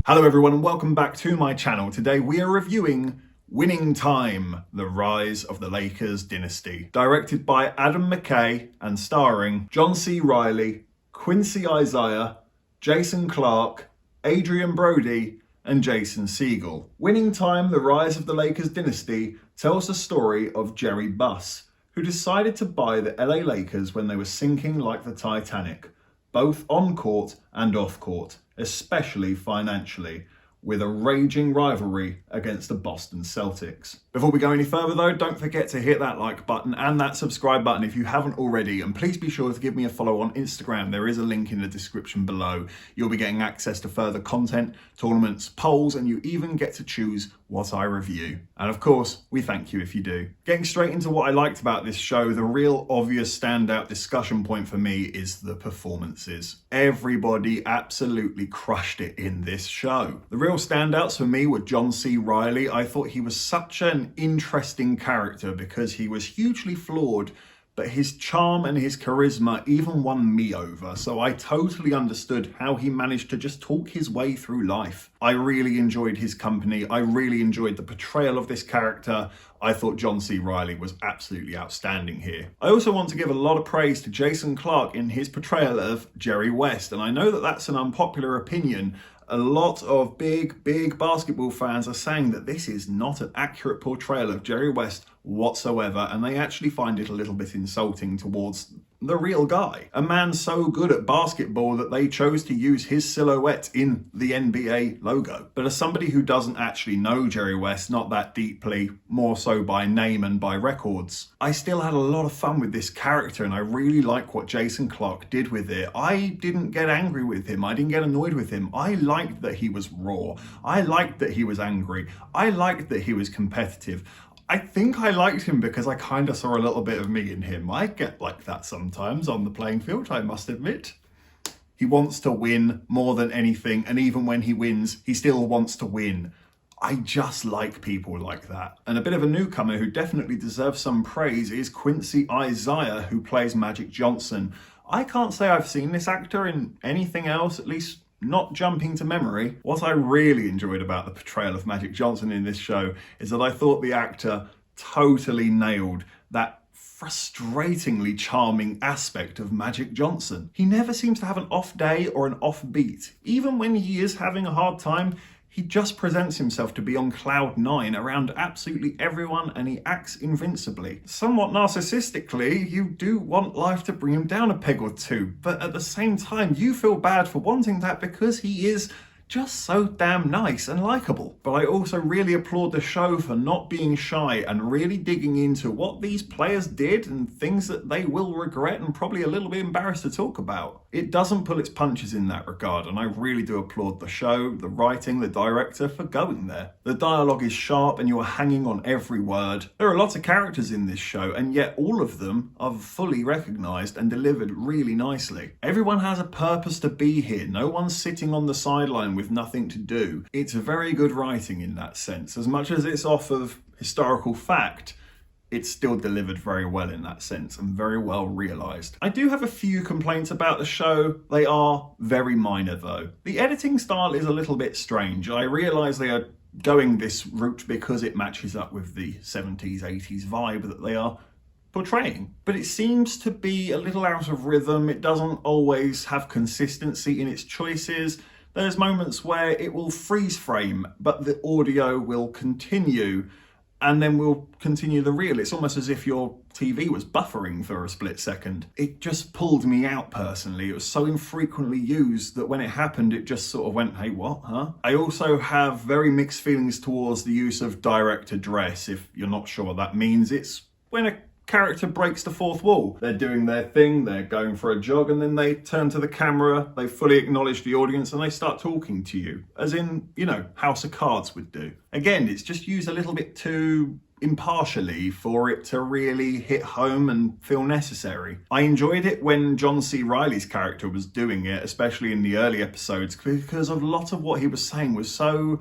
Hello everyone and welcome back to my channel. Today we are reviewing Winning Time, The Rise of the Lakers Dynasty. Directed by Adam McKay and starring John C. Reilly, Quincy Isaiah, Jason Clarke, Adrien Brody and Jason Segal. Winning Time, The Rise of the Lakers Dynasty tells the story of Jerry Buss, who decided to buy the LA Lakers when they were sinking like the Titanic, both on court and off court, especially financially, with a raging rivalry against the Boston Celtics. Before we go any further though, don't forget to hit that like button and that subscribe button if you haven't already, and please be sure to give me a follow on Instagram. There is a link in the description below. You'll be getting access to further content, tournaments, polls, and you even get to choose what I review. And of course, we thank you if you do. Getting straight into what I liked about this show, the real obvious standout discussion point for me is the performances. Everybody absolutely crushed it in this show. The real standouts for me were John C. Reilly. I thought he was such an interesting character because he was hugely flawed, but his charm and his charisma even won me over, so I totally understood how he managed to just talk his way through life. I really enjoyed his company. I really enjoyed the portrayal of this character. I thought John C. Reilly was absolutely outstanding here. I also want to give a lot of praise to Jason Clarke in his portrayal of Jerry West, and I know that that's an unpopular opinion. A lot of big basketball fans are saying that this is not an accurate portrayal of Jerry West whatsoever, and they actually find it a little bit insulting towards the real guy. A man so good at basketball that they chose to use his silhouette in the NBA logo. But as somebody who doesn't actually know Jerry West, not that deeply, more so by name and by records, I still had a lot of fun with this character, and I really like what Jason Clarke did with it. I didn't get angry with him. I didn't get annoyed with him. I liked that he was raw. I liked that he was angry. I liked that he was competitive. I think I liked him because I kind of saw a little bit of me in him. I get like that sometimes on the playing field, I must admit. He wants to win more than anything, and even when he wins, he still wants to win. I just like people like that. And a bit of a newcomer who definitely deserves some praise is Quincy Isaiah, who plays Magic Johnson. I can't say I've seen this actor in anything else, at least not jumping to memory. What I really enjoyed about the portrayal of Magic Johnson in this show is that I thought the actor totally nailed that frustratingly charming aspect of Magic Johnson. He never seems to have an off day or an off beat. Even when he is having a hard time, he just presents himself to be on cloud nine around absolutely everyone, and he acts invincibly. Somewhat narcissistically, you do want life to bring him down a peg or two, but at the same time, you feel bad for wanting that because he is just so damn nice and likable. But I also really applaud the show for not being shy and really digging into what these players did and things that they will regret and probably a little bit embarrassed to talk about. It doesn't pull its punches in that regard, and I really do applaud the show, the writing, the director for going there. The dialogue is sharp and you are hanging on every word. There are lots of characters in this show, and yet all of them are fully recognised and delivered really nicely. Everyone has a purpose to be here. No one's sitting on the sideline with nothing to do. It's very good writing in that sense. As much as it's off of historical fact, it's still delivered very well in that sense and very well realised. I do have a few complaints about the show. They are very minor though. The editing style is a little bit strange. I realise they are going this route because it matches up with the 70s, 80s vibe that they are portraying, but it seems to be a little out of rhythm. It doesn't always have consistency in its choices. There's moments where it will freeze frame, but the audio will continue, and then we'll continue the reel. It's almost as if your TV was buffering for a split second. It just pulled me out personally. It was so infrequently used that when it happened, it just sort of went, hey, what, huh? I also have very mixed feelings towards the use of direct address. If you're not sure what that means, it's when a character breaks the fourth wall. They're doing their thing, they're going for a jog, and then they turn to the camera, they fully acknowledge the audience, and they start talking to you, as in, you know, House of Cards would do. Again, it's just used a little bit too impartially for it to really hit home and feel necessary. I enjoyed it when John C. Reilly's character was doing it, especially in the early episodes, because a lot of what he was saying was so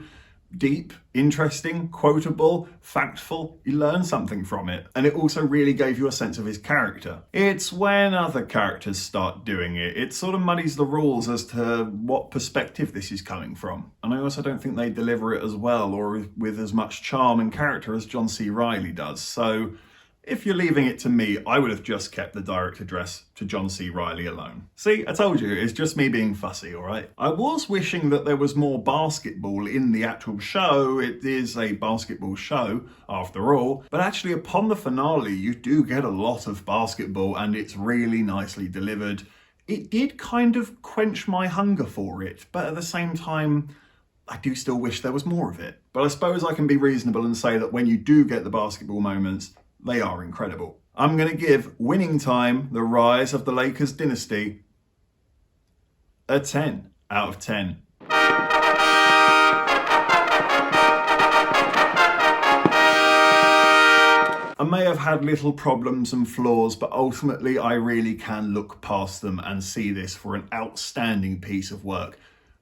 deep, interesting, quotable, factful. You learn something from it. And it also really gave you a sense of his character. It's when other characters start doing it, it sort of muddies the rules as to what perspective this is coming from. And I also don't think they deliver it as well or with as much charm and character as John C. Reilly does. So if you're leaving it to me, I would have just kept the direct address to John C. Reilly alone. See, I told you, it's just me being fussy, all right? I was wishing that there was more basketball in the actual show. It is a basketball show, after all. But actually, upon the finale, you do get a lot of basketball, and it's really nicely delivered. It did kind of quench my hunger for it, but at the same time, I do still wish there was more of it. But I suppose I can be reasonable and say that when you do get the basketball moments, they are incredible. I'm going to give Winning Time, The Rise of the Lakers Dynasty, a 10 out of 10. I may have had little problems and flaws, but ultimately I really can look past them and see this for an outstanding piece of work,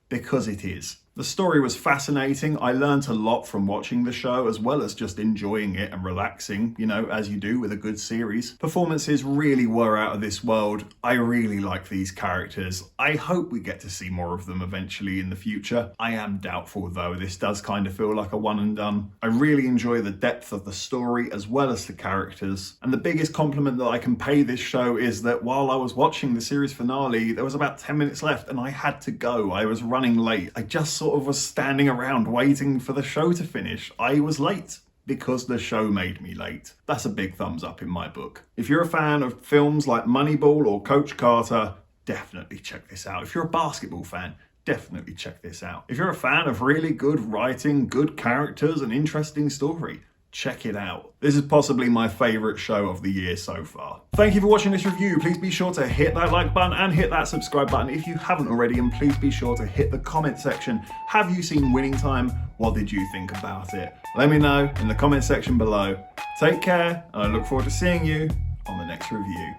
because it is. The story was fascinating. I learnt a lot from watching the show, as well as just enjoying it and relaxing, you know, as you do with a good series. Performances really were out of this world. I really like these characters. I hope we get to see more of them eventually in the future. I am doubtful though. This does kind of feel like a one and done. I really enjoy the depth of the story as well as the characters. And the biggest compliment that I can pay this show is that while I was watching the series finale, there was about 10 minutes left and I had to go. I was running late. I just sort of was standing around waiting for the show to finish. I was late because the show made me late. That's a big thumbs up in my book. If you're a fan of films like Moneyball or Coach Carter, definitely check this out. If you're a basketball fan, definitely check this out. If you're a fan of really good writing, good characters, and interesting story, check it out. This is possibly my favourite show of the year so far. Thank you for watching this review. Please be sure to hit that like button and hit that subscribe button if you haven't already, and please be sure to hit the comment section. Have you seen Winning Time? What did you think about it? Let me know in the comment section below. Take care, and I look forward to seeing you on the next review.